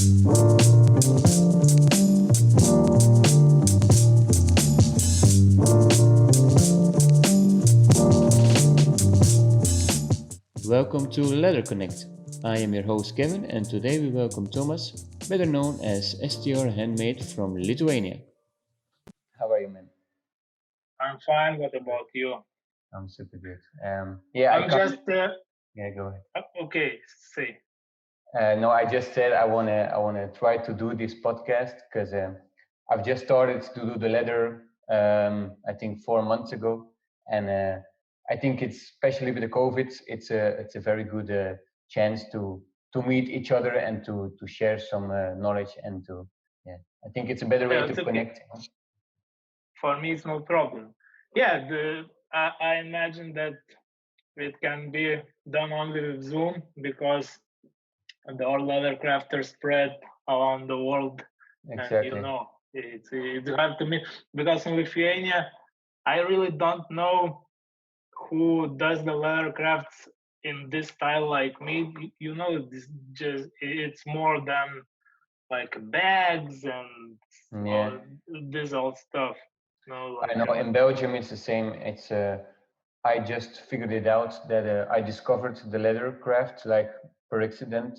Welcome to Leather Konnect. I am your host Kevin, and today we welcome Thomas, better known as STRHandmade from Lithuania. How are you, man? I'm fine. What about you? I'm super good. I'm just. Yeah, go ahead. Okay, say. No, I just said I wanna try to do this podcast because I've just started to do the leather. I think 4 months ago, and I think it's especially with the COVID, it's a very good chance to meet each other and to share some knowledge and to I think it's a better way to connect. Okay. For me, it's no problem. Yeah, I imagine that it can be done only with Zoom because the all leather crafters spread around the world. Exactly. And it's hard to meet because in Lithuania, I really don't know who does the leather crafts in this style like me. It's more than like bags and all this old stuff. I know in Belgium it's the same. It's I just figured it out that I discovered the leather craft like per accident.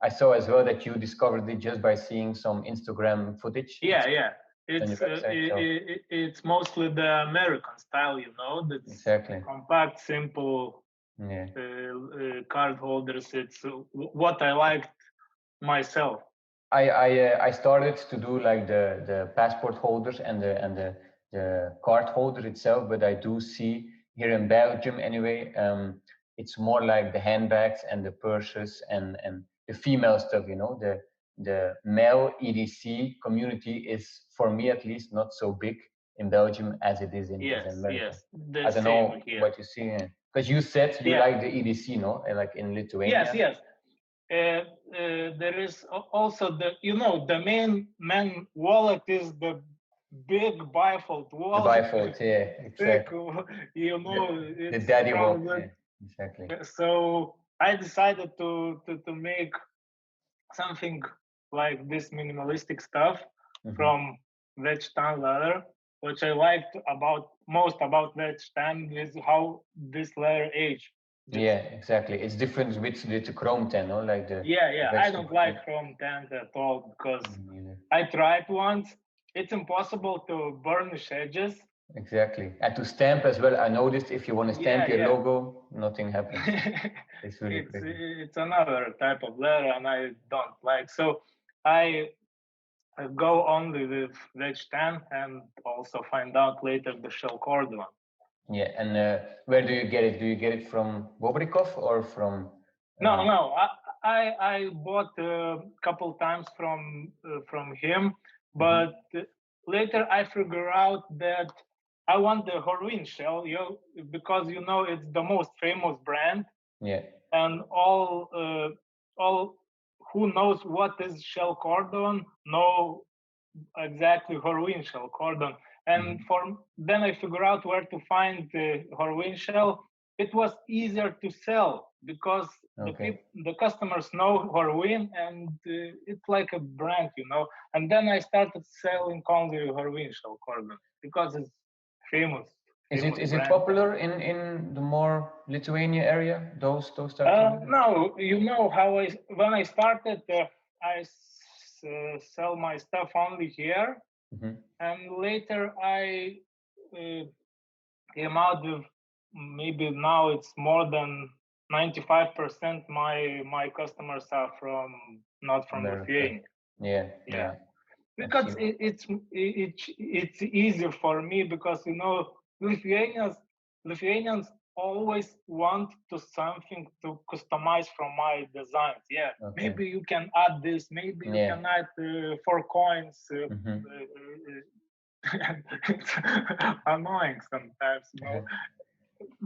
I saw as well that you discovered it just by seeing some Instagram footage. Yeah. It's mostly the American style, that's exactly compact, simple, card holders. It's what I liked myself. I started to do like the passport holders and the card holder itself, but I do see here in Belgium anyway, it's more like the handbags and the purses and the female stuff, the male EDC community is, for me at least, not so big in Belgium as it is in America. Yes, I don't know what you see, because you said you like the EDC, no? Like in Lithuania. Yes. There is also the main wallet is the big bifold wallet. The bifold, yeah, exactly. The daddy wallet, exactly. So I decided to make something like this minimalistic stuff from veg tan leather. Which I liked most about veg tan is how this leather aged. Yeah, exactly. It's different with the chrome tan, no? Like the I don't like chrome tan at all because I tried once. It's impossible to burnish edges. Exactly, and to stamp as well. I noticed if you want to stamp your logo, nothing happens. It's really crazy. It's another type of leather, and I don't like. So I go only with veg tan, and also find out later the shell Cordovan. Yeah, and where do you get it? Do you get it from Bobrikov or from? No. I bought a couple times from him, but later I figure out that I want the Horween shell, because it's the most famous brand. Yeah. And all who knows what is shell Cordovan know exactly Horween shell Cordovan. And then I figure out where to find the Horween shell. It was easier to sell because the customers know Horween, and it's like a brand, And then I started selling only Horween shell Cordovan because it's famous. Is it popular in the more Lithuania area? Those types of no, how when I started, I sell my stuff only here, and later I came out with maybe now it's more than 95% my customers are not from Lithuania. Yeah. Because it's easier for me because Lithuanians always want something to customize from my designs. Maybe you can add this, maybe you can add 4 coins. It's annoying sometimes,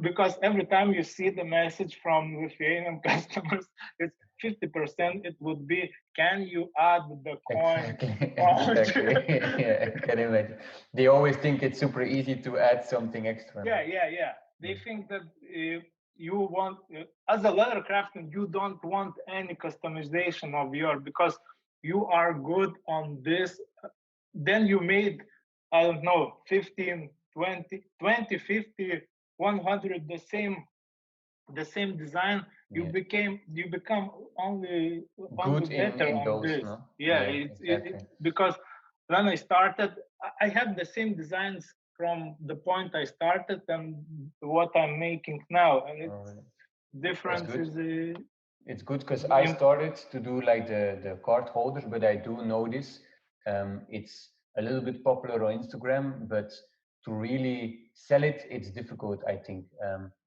because every time you see the message from Lithuanian customers, it's 50%. It would be, can you add the coin? Exactly. I can imagine. They always think it's super easy to add something extra. Yeah. They think that you want as a leather craftsman, you don't want any customization of your, because you are good on this. Then you made, I don't know, 15, 20, 20, 50, 100, the same design. Yeah. You become only Good better in on those, this. no? Yeah, Yeah, exactly. because when I started, I had the same designs from the point I started and what I'm making now, and it's Alright. That's difference good. is It's good because I started to do like the card holders, but I do notice it's a little bit popular on Instagram, but to really sell it, it's difficult. I think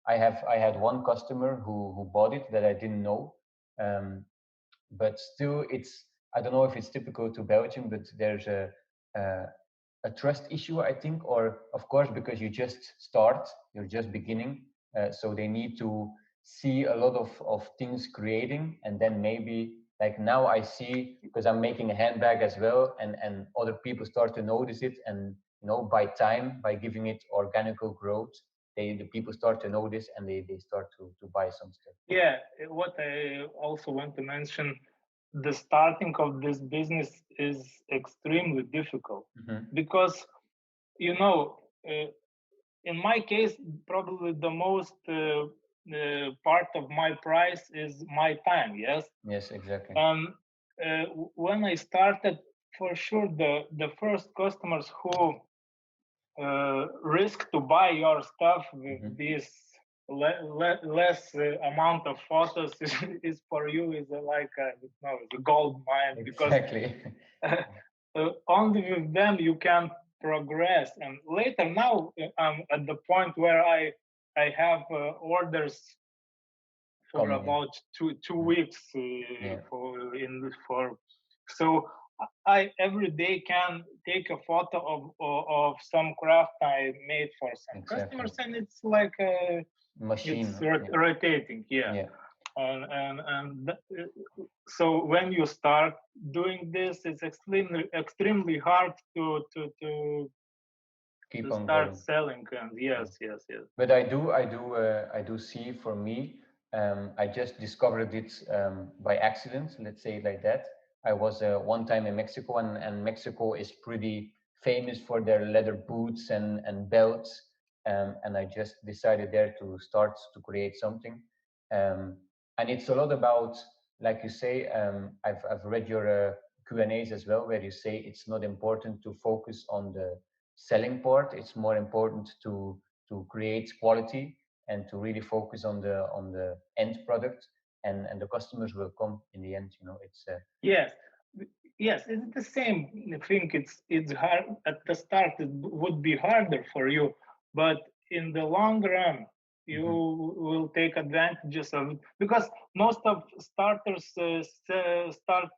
I had one customer who bought it that I didn't know, um, but still, it's I don't know if it's typical to Belgium, but there's a, a trust issue, I think, or of course because you just start, you're just beginning, so they need to see a lot of things creating, and then maybe like now I see because I'm making a handbag as well, and other people start to notice it, and by time, by giving it organical growth, the people start to notice, and they start to buy some stuff. yeah. What I also want to mention, the starting of this business is extremely difficult, Mm-hmm. because you know uh, in my case, probably the most part of my price is my time. Yes, Yes, exactly. when I started, for sure, the first customers who risk to buy your stuff with Mm-hmm. this less amount of photos is for you is like a gold mine, because Exactly. only with them you can progress. And later, now I'm at the point where I have orders for Coming in. about two Mm. weeks Yeah, for so I every day can take a photo of some craft I made for some exactly. customers, and it's like Machine. it's Yeah. rotating, yeah. Yeah. So when you start doing this, it's extremely hard Keep to on start going. selling. And Yeah. yes. But I do see for me, I just discovered it by accident, let's say it like that. I was one time in Mexico, and Mexico is pretty famous for their leather boots and belts. And I just decided there to start to create something. Um, and it's a lot about, like you say, I've read your Q&As as well, where you say it's not important to focus on the selling part. It's more important to create quality and to really focus on the end product, and the customers will come in the end. It's Yes, yes, it's the same thing. It's hard at the start. It would be harder for you, but in the long run, you Mhm. will take advantages of it, because most of starters start.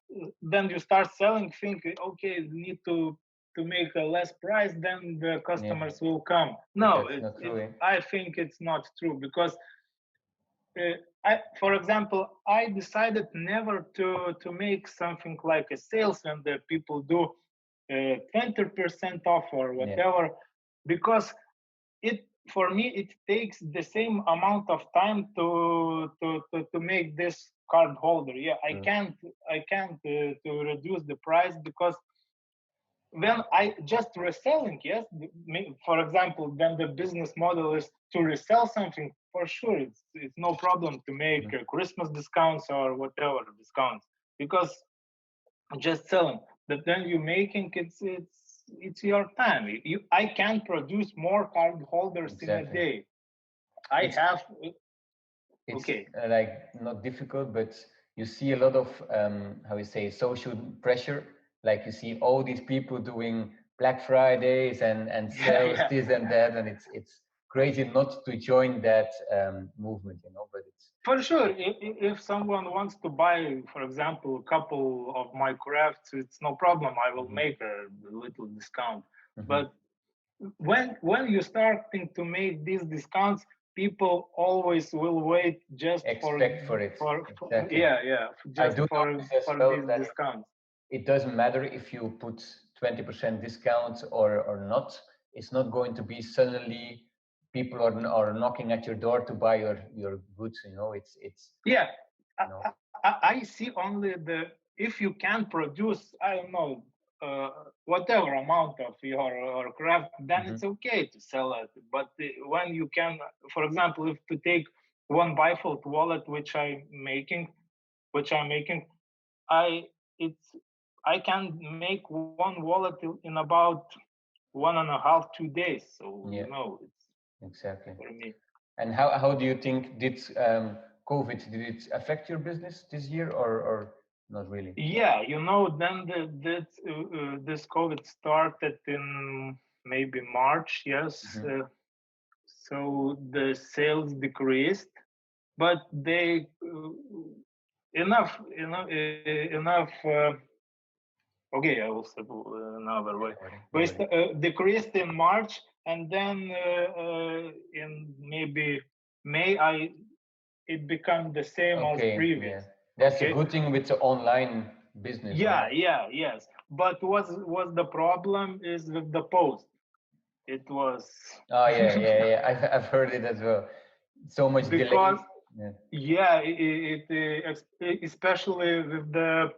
Then you start selling, think, okay, need to make a less price, then the Yeah, customers will come. but No, that's not true, eh? I think it's not true, because for example, I decided never to make something like a sales when the people do 20% off or Yeah. whatever, because it for me it takes the same amount of time to make this card holder. Yeah, True. I can't to reduce the price, because when I just reselling, yes, for example, then the business model is to resell something. For sure, it's no problem to make Mhm. Christmas discounts or whatever discounts, because just selling. But then you making it's your time. I can produce more card holders in a Exactly. day. I It's have it's okay. like not difficult, but you see a lot of how you say social pressure. Like you see all these people doing Black Fridays and Yeah, sales yeah. this and that, and it's crazy not to join that movement, But it's For sure, if someone wants to buy, for example, a couple of my crafts, it's no problem. I will Mhm. make a little discount. Mhm. But when you starting to make these discounts, people always will wait just Expect for it. for Exactly. I just do notice as for well these that discounts. it doesn't matter if you put 20% discount or not. It's not going to be suddenly people are knocking at your door to buy your goods. It's Yeah, you know. I see only if you can produce, I don't know, whatever amount of your craft, then Mhm. it's okay to sell it. But when you can, for example, if to take one bifold wallet which I'm making, I it's I can make one wallet in about 1.5, 2 days. So Yeah, it's exactly. for me. And how do you think did COVID did it affect your business this year or not really? Yeah, then this COVID started in maybe March. Yes, Mhm. so the sales decreased, but they enough. Okay, I will say another way. No We worries. decreased in March, and then in maybe May, I it became the same as Okay, yeah. previous. That's a Okay. good thing with the online business, no? Yes. But was the problem is with the post. It was Oh yeah. I've heard it as well. So much because delays. Yeah. especially with the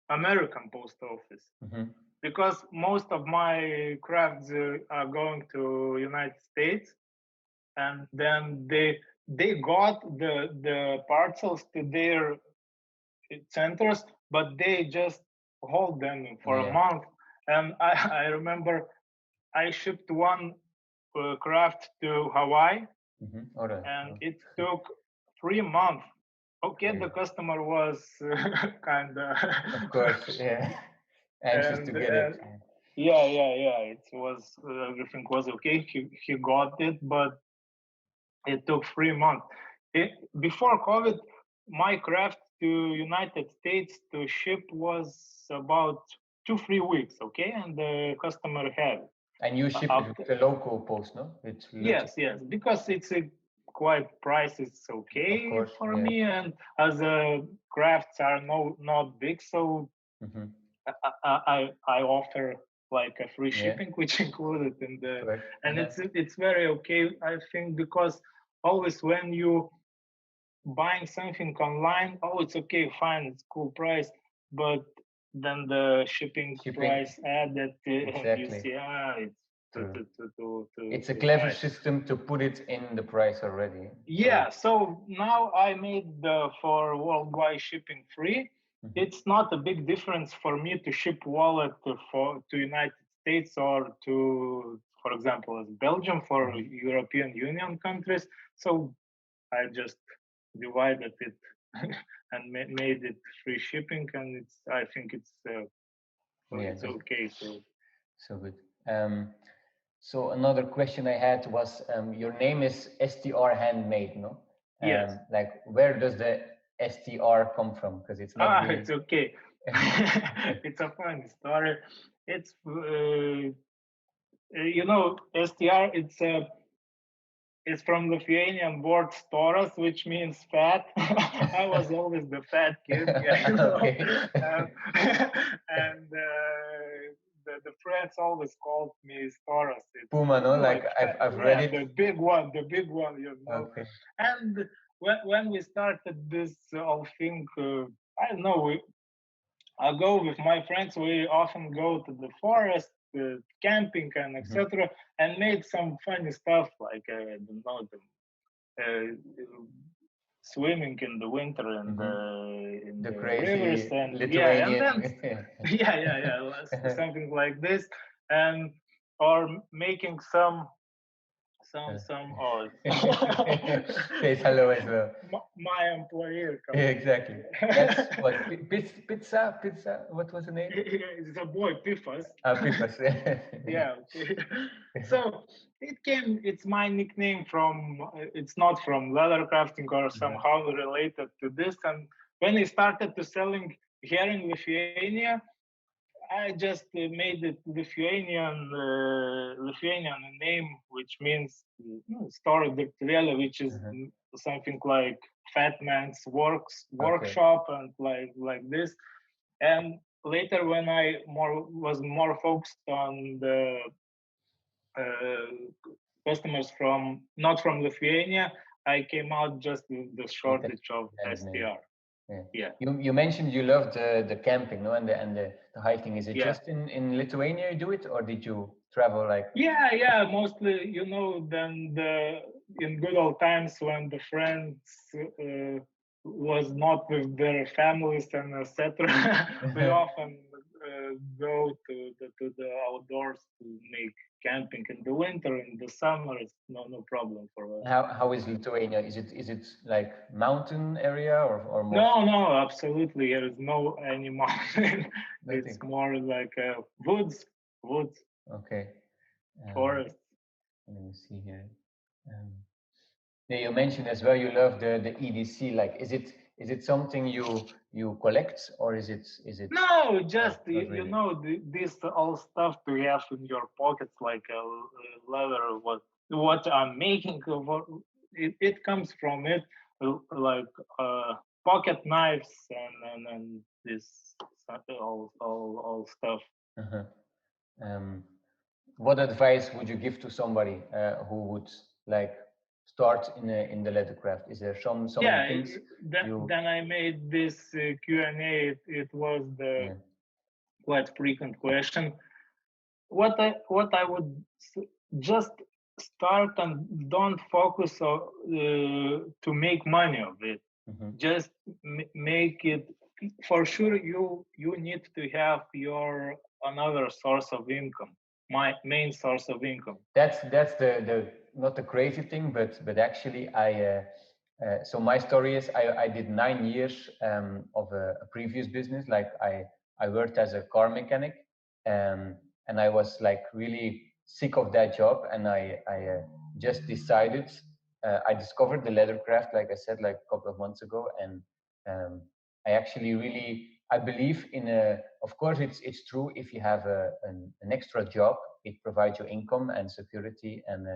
American post office, Hmm. because most of my crafts are going to United States, and then they got the parcels to their centers, but they just hold them for a Yeah. month. And I remember I shipped one craft to Hawaii, All right. and Oh, it took 3 months. Okay, the crazy. customer was kind of, Of course, yeah. Anxious to get and it. yeah. It was everything was okay. He got it, but it took 3 months. Before COVID, my craft to United States to ship was about 2 3 weeks, okay, and the customer had it. And you ship it After, with the local post, no? It's legit. yes, because it's a quite price is Of okay course, for yeah. me, and as crafts are not big, so Hmm. I offer like a free Yeah, shipping, which included in the, correct. and it's very okay, I think, because always when you buying something online, oh, it's okay, fine, it's cool price, but then the shipping Shipping, price added, and you exactly. see, it's True. It's a too clever high. system to put it in the price already. So, Yeah, so now I made the for worldwide shipping free. mhm. It's not a big difference for me to ship wallet to United States or to, for example, as Belgium for Mhm. European Union countries. So I just divided it and made it free shipping, and I think Yeah, it's okay. So so good. Um, so another question I had was, your name is STR Handmade, no? yes, Like, where does the STR come from? Because it's not really. it's okay. It's a funny story. It's STR. It's from Lithuanian word storas, which means fat. I was always the fat kid, Okay. and, and the friends always called me storas. It's Puma, no? Like like I've fat, I've read yeah, it. the big one. Okay. And when we started this whole thing, I don't know, I go with my friends. We often go to the forest, camping, and Mhm. etc. And make some funny stuff like I don't know, swimming in the winter Mhm. in The the rivers, crazy and yeah, and Lithuanian. then something like this, and or making some oh Says hello as well. my employer Yeah, coming. exactly. That's what pizza. What was the name? It's a boy, Pifas. Pifas. Yeah, okay. So it's my nickname from, it's not from leather crafting or Mhm. somehow related to this. And when I started to selling here in Lithuania, I just made it Lithuanian name, which means store dirbtuvėlė, which is Mhm. something like fat man's Okay. workshop, and like this. And later, when I was more focused on the uh, customers from not from Lithuania, I came out just with the With the shortage of handmade. STR. Yeah. Yeah. You mentioned you love the camping, no, and the hiking. Is it Yeah. just in Lithuania you do it, or did you travel like? Yeah, mostly, then in good old times when the friends was not with their families and etc. We often go to the outdoors to make camping in the winter. In the summer, it's no problem for us. How is Lithuania? Is it like mountain area or more? No, absolutely. There is no any mountain. It's Nothing. more like woods, Okay. forests. Let me see here. Um, yeah, you mentioned as well you love the EDC. Like, is it something you collect, or is it? No, just Not really. this all stuff to have in your pockets, like a leather. What I'm making, it comes from it, like pocket knives and this all stuff. Uh-huh. Um, what advice would you give to somebody who would like start in the leather craft? Is there some Yeah, things you? then I made this Q&A. It was the Yeah. quite frequent question. What I would just start and don't focus on to make money of it. Mm-hmm. Just make it. For sure, you need to have your another source of income. My main source of income. That's the not the crazy thing, but actually so my story is I did 9 years of a previous business. Like I worked as a car mechanic, and I was like really sick of that job, and I just decided. I discovered the leather craft, like I said, like a couple of months ago, and I actually really I believe in a. Of course, it's true if you have an extra job, it provides you income and security, and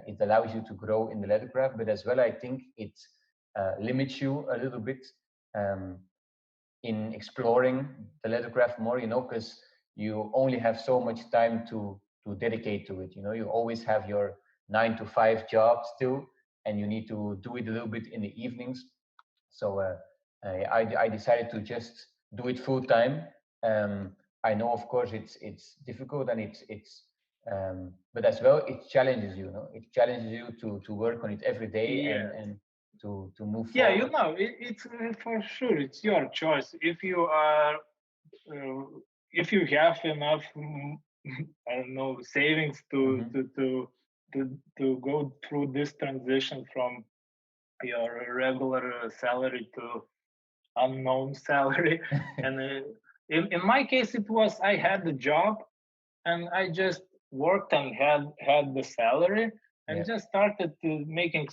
it allows you to grow in the leather craft. But as well, I think it limits you a little bit um, in exploring the leather craft more. Because you only have so much time to dedicate to it. You always have your 9 to 5 job still, and you need to do it a little bit in the evenings. So I decided to just do it full time. I know, of course, it's difficult, and but as well it challenges you. It challenges you to work on it every day, and Yes. to move Yeah, forward. it's for sure. It's your choice. If you are, uh, if you have enough, I don't know, savings to Hmm. to to to go through this transition from your regular salary to unknown salary, and in my case, it was I had the job and I just worked and had the salary Yeah, and just started to making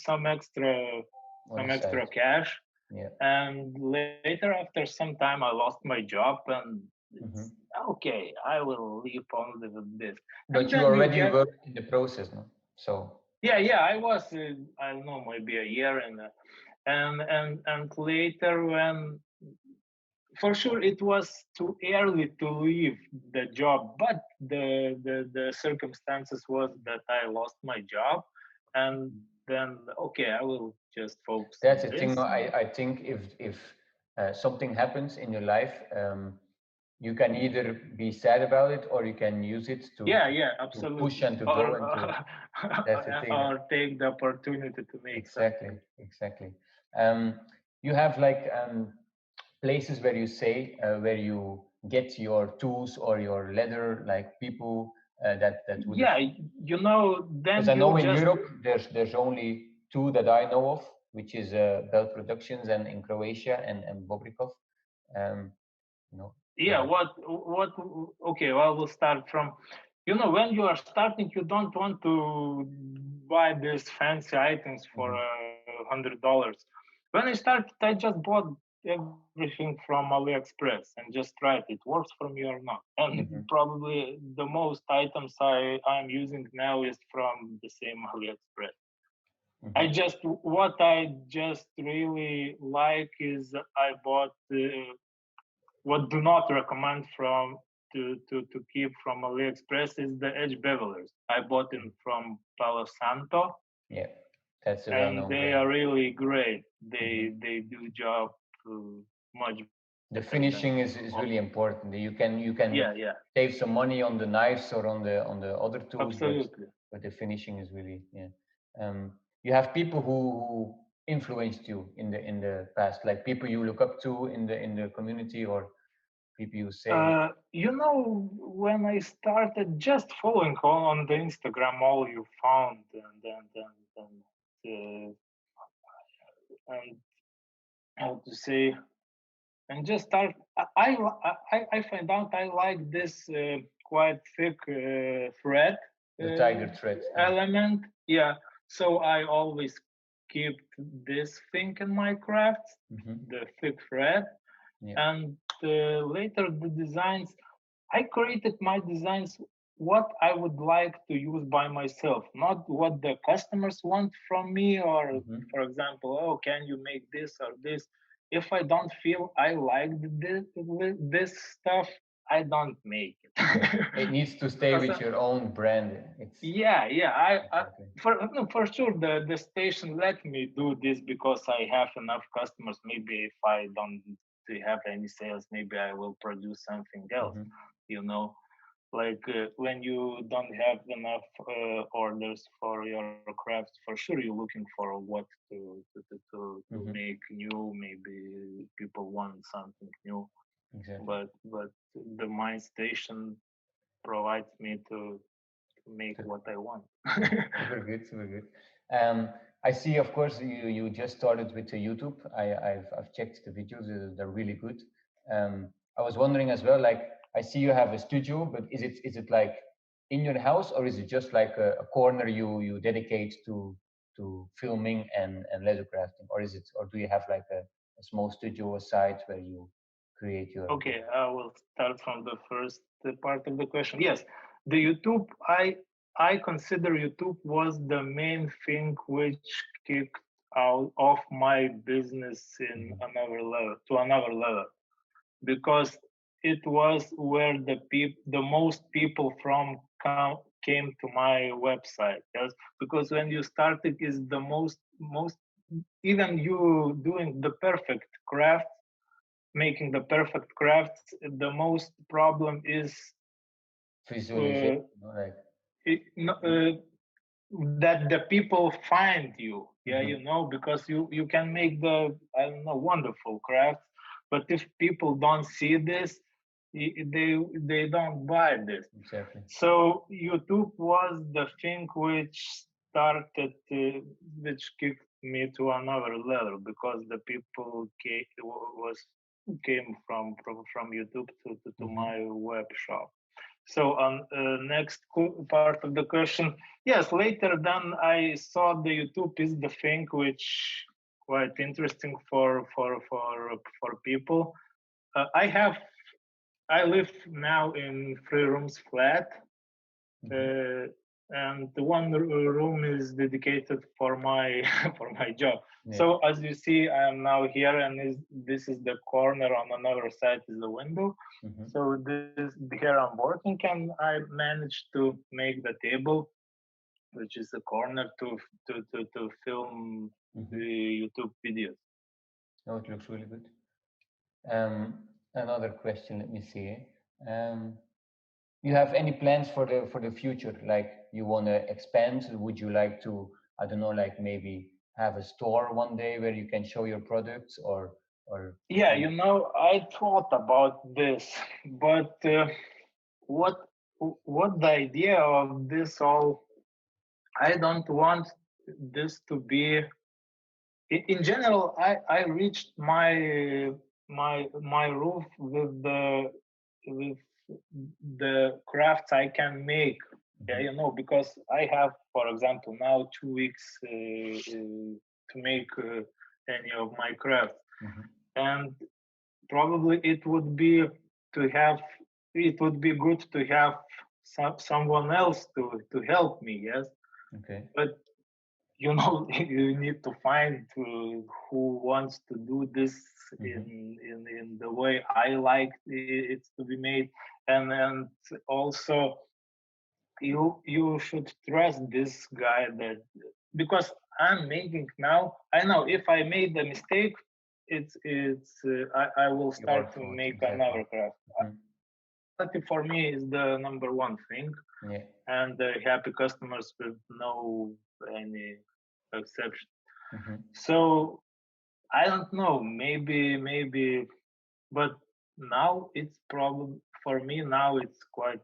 on the some side. extra cash. Yeah. And later, after some time, I lost my job, and Hmm. it's okay. I will live only with this. And But you then you already get, worked in the process, no? So. yeah. I was, I don't know, maybe a year, and later when, for sure, it was too early to leave the job, but the circumstances was that I lost my job, and then okay, I will just focus That's on the thing. No, this. I think if something happens in your life, you can either be sad about it, or you can use it Yeah, to push absolutely. and to go Or and to. That's the thing. or take the opportunity to make Exactly, something. exactly. Um, you have like places where you say where you get your tools or your leather, like people that would have. Yeah, Because then I know you in just, Europe there's only two that I know of, which is Bell Productions and in Croatia and Bobrikov. Um, you know, yeah, uh, what okay, well, we'll start from, when you are starting, you don't want to buy these fancy items for mhm, $100. When I started, I just bought everything from AliExpress and just tried it works for me or not. And mhm, probably the most items I'm using now is from the same AliExpress. mhm, What I just really like is I bought what do not recommend from to keep from AliExpress is the edge bevelers. I bought them from Palo Santo. Yeah, that's a And well-known they brand. are really great. Mhm. They do job much The better than. finishing is really important. You can Yeah, yeah, save some money on the knives or on the other tools, absolutely. but the finishing is really, yeah. You have people who influenced you in the past, like people you look up to in the community, or people you say. When I started just following on the Instagram, all you found, and how to say, and just start. I find out I like this quite thick thread The tiger thread. Yeah. element. Yeah, so I always keep this thing in my crafts, Hmm. the thick thread, Yeah. and later the designs. I created my designs what I would like to use by myself, not what the customers want from me, or Hmm. for example, oh, can you make this or this? If I don't feel I like this stuff, I don't make it. Yeah. It needs to stay Because with your own brand. It's yeah, I exactly. for no, for sure the station let me do this because I have enough customers. Maybe if I don't have any sales, maybe I will produce something else. Hmm. You know, like when you don't have enough orders for your crafts, for sure you're looking for what to Hmm. make new. Maybe people want something new, Exactly. but the mind station provides me to make what I want. Super good, super good. Um, I see, of course, you just started with the YouTube. I've checked the videos; they're really good. I was wondering as well, like I see you have a studio, but is it like in your house, or is it just like a corner you dedicate to filming and leather crafting, or do you have like a small studio aside where you create your Okay, I will start from the first part of the question. Yes, the YouTube, I consider YouTube was the main thing which kicked out off my business in Mhm. another level to another level, because it was where the most people from came to my website. Yes, because when you started is the most even you doing the perfect craft, making the perfect crafts, the most problem is Visualization, uh, like. no, that the people find you. Yeah, Mhm. because you can make the, I don't know, wonderful crafts, but if people don't see this, they don't buy this. Exactly. So YouTube was the thing which started, which kicked me to another level, because the people came from YouTube to Mhm. my web shop. So on next part of the question, yes, later then I saw the YouTube is the thing which quite interesting for people. I have I live now in 3 rooms flat, Mhm. uh, and the one room is dedicated for my for my job. Yeah. So as you see, I am now here, and this is the corner. On another side is the window. Mhm. So here I'm working, and I managed to make the table, which is a corner to film Mhm. the YouTube videos. Oh, it looks really good. Another question. Let me see. Um, you have any plans for the future? Like you want to expand? Would you like to, I don't know, like maybe have a store one day where you can show your products, or Yeah, any? I thought about this, but what what the idea of this all? I don't want this to be. In general, I reached my roof with the crafts I can make. Yeah, Mhm. because I have, for example, now 2 weeks to make any of my crafts, Mhm. and probably it would be good to have someone else to help me. Yes, Okay. but you need to find who wants to do this Mm-hmm. in the way I like it to be made, and also you should trust this guy, that because I'm making now. I know if I made a mistake, I will Your start to fault, make exactly. another craft. Mm-hmm. Quality for me is the number one thing, Yeah, and happy customers with no any exception. mm-hmm. So I don't know, maybe, but now it's probably for me now it's quite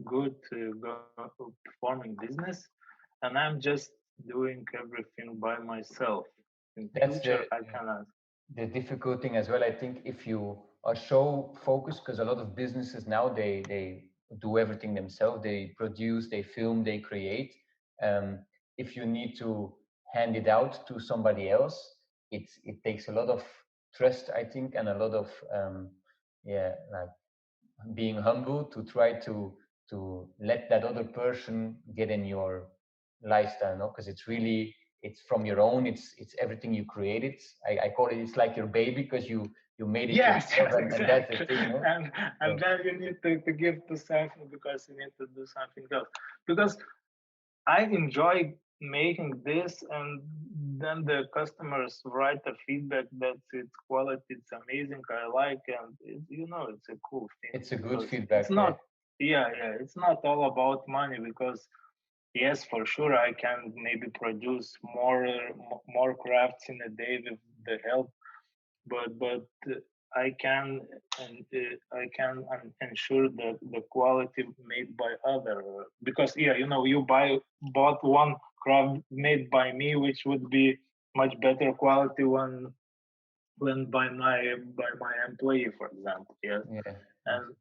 good to go performing business, and I'm just doing everything by myself. In That's future, I cannot. the difficult thing as well. I think if you are so focused, because a lot of businesses now they do everything themselves. They produce, they film, they create. Um, if you need to hand it out to somebody else, it takes a lot of trust, I think, and a lot of yeah, like being humble to try to let that other person get in your lifestyle, no? Because it's really it's from your own. It's everything you created. I call it. It's like your baby because you made it Yes, yourself, yes, and that's the exactly. thing, no? And So then you need to give to something because you need to do something else. Because I enjoy making this, and then the customers write a feedback that its quality, it's amazing, I like, and it's a cool thing it's a good because it's feedback, yeah. not, yeah, it's not all about money. Because yes, for sure, I can maybe produce more crafts in a day with the help, but I can ensure the quality made by other, because yeah, you bought one craft made by me, which would be much better quality when by my employee, for example. Yes, Yeah, yes. and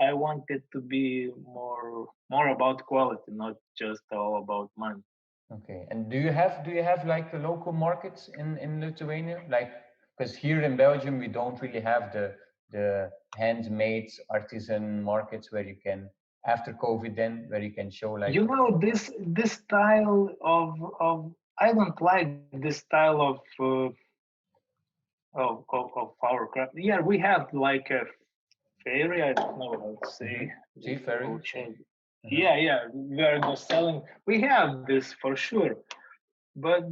I want it to be more about quality, not just all about money. Okay. And do you have like the local markets in Lithuania? Like, because here in Belgium we don't really have the handmade artisan markets where you can after COVID then where you can show like This style of I don't like this style of our craft. Yeah, we have like a fairy. I don't know how to mm-hmm. say. See, I ferry, will see. change. Uh-huh. Yeah, we are just selling. We have this for sure, but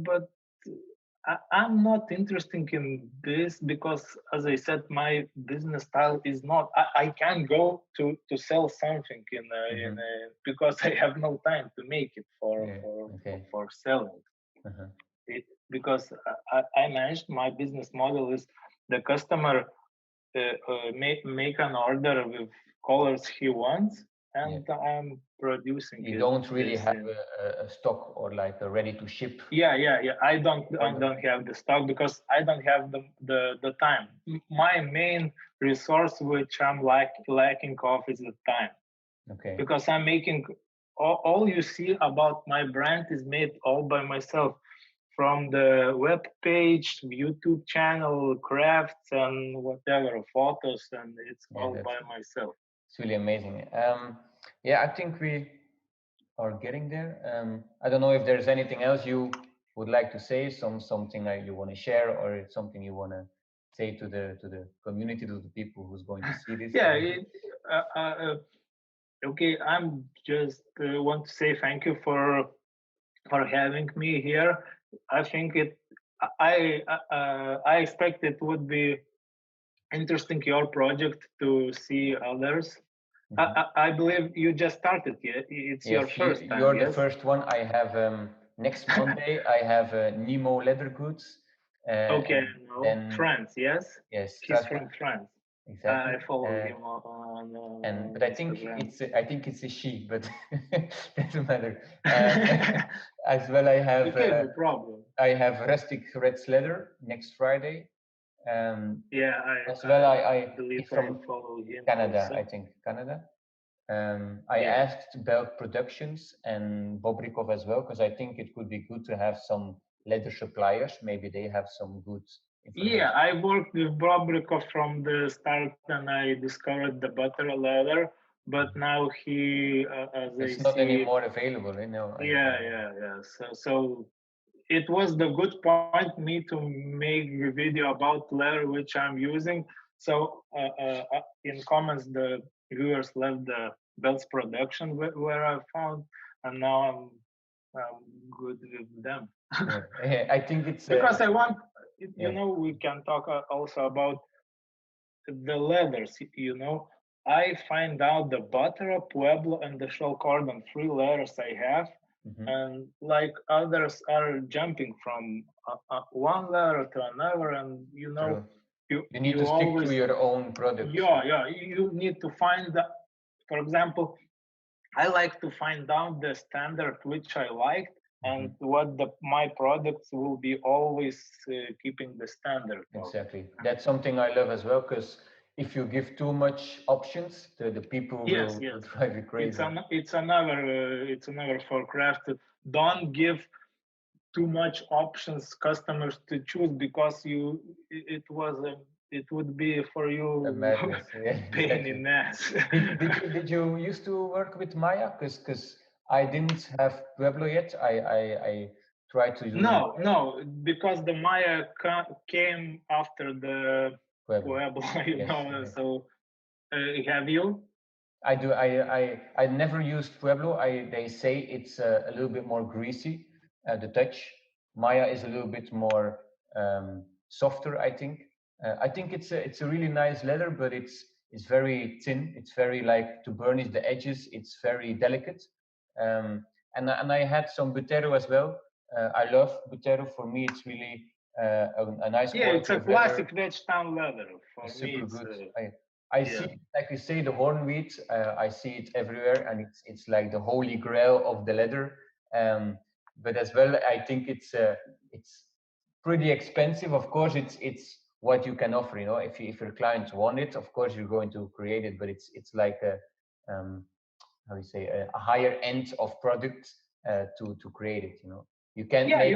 I'm not interested in this because, as I said, my business style is not. I can go to sell something Mm-hmm. because I have no time to make it for Yeah. for for, Okay. for selling Uh-huh. it, because I managed my business model is the customer make an order with colors he wants, Yeah. and I'm producing You it don't really this have in. a stock or like a ready to ship Yeah. I kind of. don't have the stock because I don't have the time. My main resource, which I'm lacking of, is the time, Okay. because I'm making all you see about my brand is made all by myself, from the web page, YouTube channel, crafts, and whatever, photos, and it's Yeah, all that's by myself. it's really amazing. Yeah, I think we are getting there. I don't know if there's anything else you would like to say, something that you want to share, or something you want to say to the community, to the people who's going to see this. Yeah. Okay. I'm just want to say thank you for having me here. I think I expect it would be interesting your project to see others. Mhm. I believe you just started. Yeah, it's Yes, your first time. you're the Yes. first one. I have next Monday. I have Nemo Leather Goods, Okay. and No, then France. Yes, yes, he's Strasbourg from France. I exactly. follow him on And but Instagram. I think it's a she, but doesn't matter. As well, Okay, no problem. I have Rustic Red Leather next Friday. Um, Yeah, as well, I believe it's I from follow him Canada, I also. think Canada. I Yeah. asked Belk Productions and Bobrikov as well because I think it could be good to have some leather suppliers. Maybe they have some good Yeah, information. I worked with Bobrikov from the start, and I discovered the butter leather. But now he, as I It's not see, anymore available, you know. yeah. So it was the good point me to make a video about leather which I'm using. So in comments, the viewers left the belts production where I found, and now I'm good with them. Yeah. I think it's Because I want, yeah. we can talk also about the leathers. I find out the Buttera, Pueblo, and the Shell Cordon, three leathers I have, Mhm. and like others are jumping from one leather to another, and True. you You need you to stick to always, your own products. yeah, you need to find the, for example, I like to find out the standard which I liked, Mhm. and what my products will be always keeping the standard of. Exactly. That's something I love as well, because if you give too much options, the people Yes, will yes. drive you crazy. It's another for craft. Don't give too much options customers to choose, because it would be for A you madness. Yeah, pain exactly. in the ass. Did you used to work with Maya? Because I didn't have Pueblo yet. I tried to do No, because the Maya came after the Pueblo. Pueblo, Yes. So have you? I do. I never used Pueblo. They say it's a little bit more greasy, the touch. Maya is a little bit more softer, I think. I think it's a really nice leather, but it's very thin. It's very like to burnish the edges. It's very delicate. And I had some Butero as well. I love Butero. For me, it's really a nice Yeah, it's quality a of leather. classic veg town leather. For It's me, super it's good. I see, yeah. like you say, the horn wheat. I see it everywhere, and it's like the holy grail of the leather. But as well, I think it's pretty expensive. Of course, it's what you can offer. If your clients want it, of course you're going to create it. But it's like a how you say a higher end of product to create it. You can't Yeah, make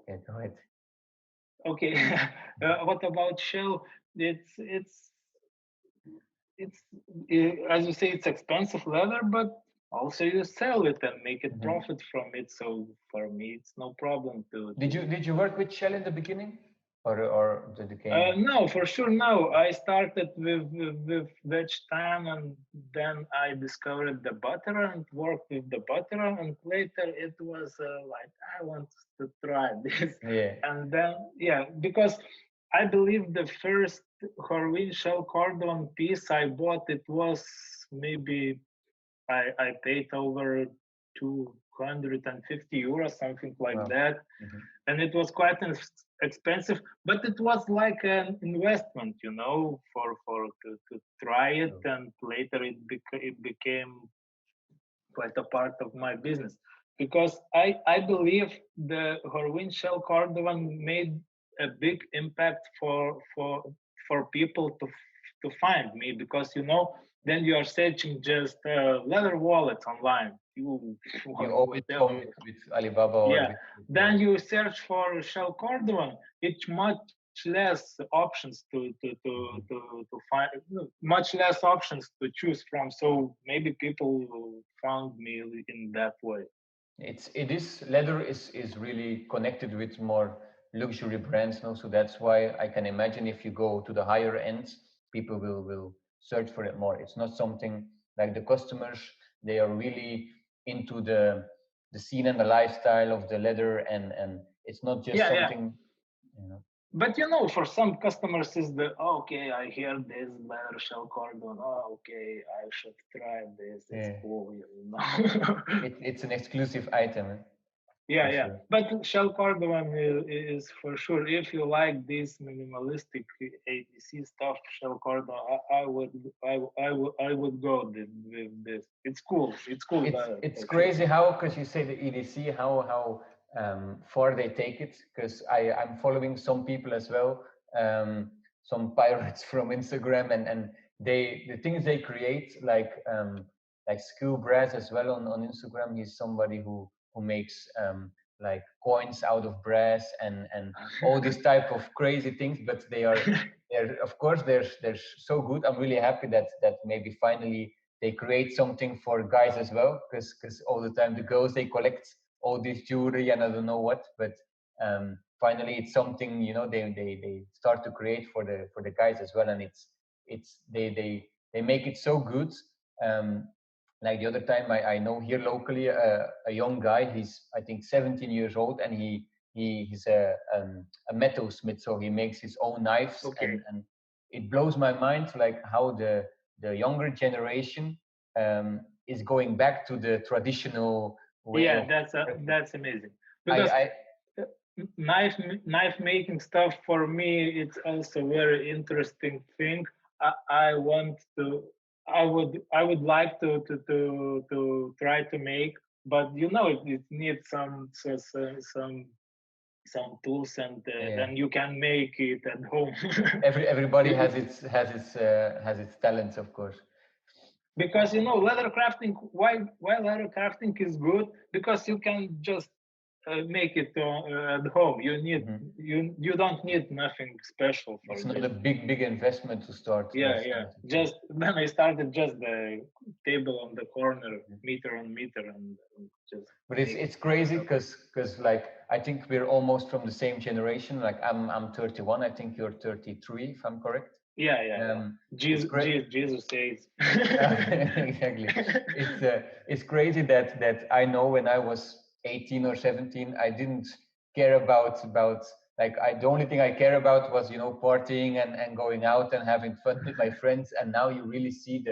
yeah, go ahead. okay. What about Shell? It's it's it's as you say, it's expensive leather, but also you sell it and make it Mhm. profit from it. So for me, it's no problem to Did you work with Shell in the beginning, or did it came? No, for sure. No, I started with veg tan, and then I discovered the butter and worked with the butter. And later it was like I want to try this, Yeah. and then yeah, because I believe the first Horween shell cordon piece I bought, it was maybe I paid over 250 euros, something like Wow. that, Mhm. and it was quite expensive, but it was like an investment, to try it, True. and later it became quite a part of my business, because I believe the Horween shell Cordovan made a big impact for people to find me, because then you are searching just leather wallets online, you You always whatever. come with Alibaba or Yeah. with Then you search for shell Cordovan. It's much less options Mhm. to find, much less options to choose from. So maybe people found me in that way. It is leather is really connected with more luxury brands now, so that's why I can imagine if you go to the higher ends, people will search for it more. It's not something like the customers, they are really into the scene and the lifestyle of the leather, and it's not just Yeah, yeah. something, you know. But for some customers is the okay, I hear this leather shell cordon. Oh, okay, I should try this. It's Yeah. cool. It's an exclusive item, Yeah, for yeah. sure. But Shell Cordovan is for sure. If you like this minimalistic ADC stuff, Shell Cordovan, I would go with this. It's cool. It's cool it's leather it's for sure. crazy how, because you say the EDC, how far they take it. Because I'm following some people as well, some pirates from Instagram, and the things they create, like Skill Brass as well on Instagram. He's somebody who makes like coins out of brass and all these type of crazy things. But they're of course they're so good. I'm really happy that maybe finally they create something for guys as well, because all the time the girls they collect all this jewelry and I don't know what, but finally it's something, you know, they start to create for the guys as well, and it's they make it so good. Like the other time, I know here locally a young guy. He's I think 17 years old, and he's a metalsmith, so he makes his own knives, and it blows my mind like how the younger generation is going back to the traditional way. Yeah, of that's amazing, because I knife making stuff for me, it's also very interesting thing. I want to, I would like to try to make, but you know it needs some tools, and then you can make it at home. everybody has its talents, of course. Because you know leather crafting, why leather crafting is good, because you can just make it at home. You don't need nothing special for It's it. not a big investment to start. Yeah. Just then I started just the table on the corner, meter on meter, and just. But it's crazy because like I think we're almost from the same generation. Like I'm 31. I think you're 33, if I'm correct. Yeah. Jesus says. Exactly. It's crazy that I know when I was 18 or 17, I didn't care about like the only thing I care about was, you know, partying and going out and having fun with my friends. And now you really see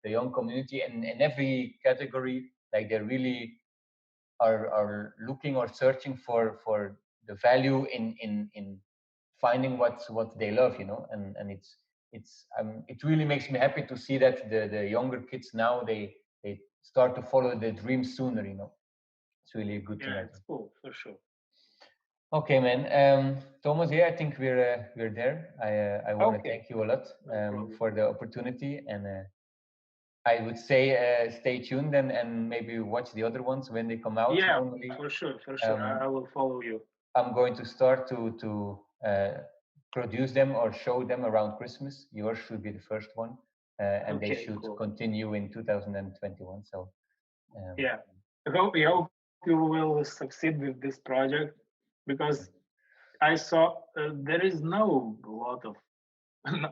the young community, and in every category, like they really are looking or searching for the value in finding what they love, you know, and it really makes me happy to see that the younger kids now they start to follow their dreams sooner, you know. It's really a good thing. Yeah, it's cool for sure. Okay, man. Thomas, yeah, I think we're there. I want to thank you a lot for the opportunity, and I would say stay tuned and maybe watch the other ones when they come out. Yeah, Normally, for sure. I will follow you. I'm going to start to produce them or show them around Christmas. Yours should be the first one, and they should continue in 2021. So yeah, I hope you will succeed with this project, because I saw there is no lot of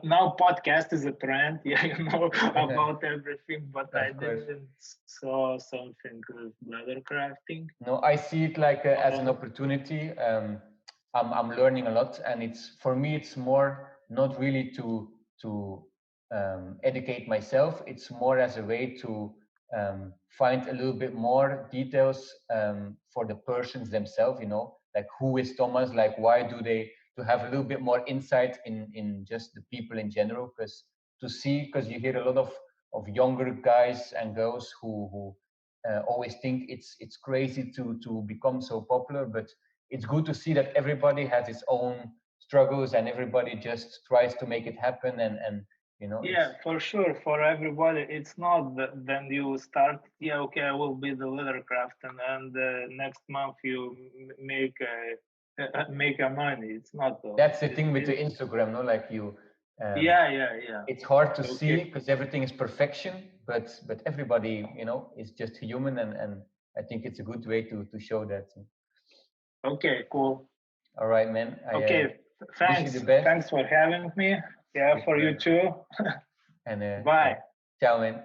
now podcast is a trend. Yeah, you know about everything, but I didn't saw something with leather crafting. No, I see it like as an opportunity. I'm learning a lot, and it's for me. It's more not really to educate myself. It's more as a way to find a little bit more details for the persons themselves. You know, like who is Thomas? Like why do they? To have a little bit more insight in just the people in general, because you hear a lot of younger guys and girls who always think it's crazy to become so popular, but it's good to see that everybody has its own struggles and everybody just tries to make it happen, and you know. Yeah, for sure, for everybody. It's not that then you start, yeah, okay, I will be the leather craft, and next month you make a money. It's not that's the thing with the Instagram, no, like you yeah it's hard to see because everything is perfection, but everybody, you know, is just human, and I think it's a good way to show that. Okay, cool. All right, man. Okay, thanks. Wish you the best. Thanks for having me. Yeah, for you too. And bye. Ciao, man.